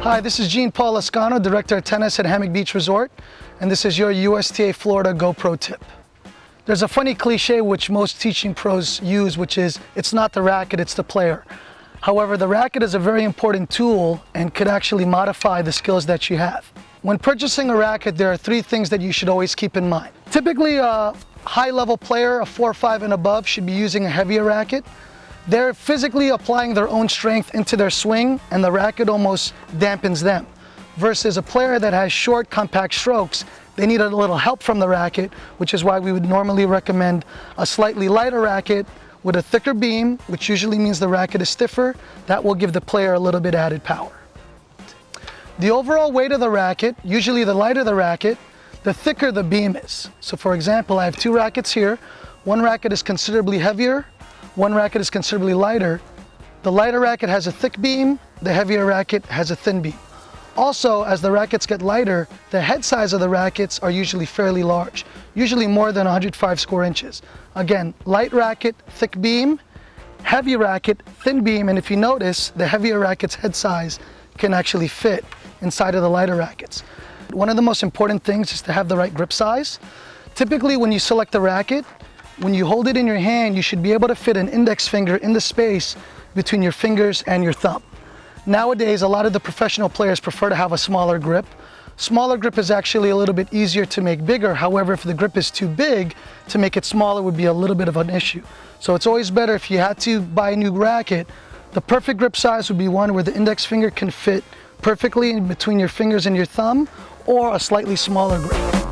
Hi, this is Jean-Paul Lascano, Director of Tennis at Hammock Beach Resort, and this is your USTA Florida GoPro tip. There's a funny cliche which most teaching pros use, which is, it's not the racket, it's the player. However, the racket is a very important tool and could actually modify the skills that you have. When purchasing a racket, there are three things that you should always keep in mind. Typically, a high-level player, a 4-5 and above, should be using a heavier racket. They're physically applying their own strength into their swing, and the racket almost dampens them. Versus a player that has short, compact strokes, they need a little help from the racket, which is why we would normally recommend a slightly lighter racket with a thicker beam, which usually means the racket is stiffer. That will give the player a little bit added power. The overall weight of the racket, usually the lighter the racket, the thicker the beam is. So for example, I have two rackets here. One racket is considerably heavier, one racket is considerably lighter. The lighter racket has a thick beam, the heavier racket has a thin beam. Also, as the rackets get lighter, the head size of the rackets are usually fairly large, usually more than 105 square inches. Again, light racket, thick beam, heavy racket, thin beam, and if you notice, the heavier racket's head size can actually fit inside of the lighter rackets. One of the most important things is to have the right grip size. Typically, when you select the racket, when you hold it in your hand, you should be able to fit an index finger in the space between your fingers and your thumb. Nowadays, a lot of the professional players prefer to have a smaller grip. Smaller grip is actually a little bit easier to make bigger. However, if the grip is too big, to make it smaller would be a little bit of an issue. So it's always better if you had to buy a new racket, the perfect grip size would be one where the index finger can fit perfectly in between your fingers and your thumb, or a slightly smaller grip.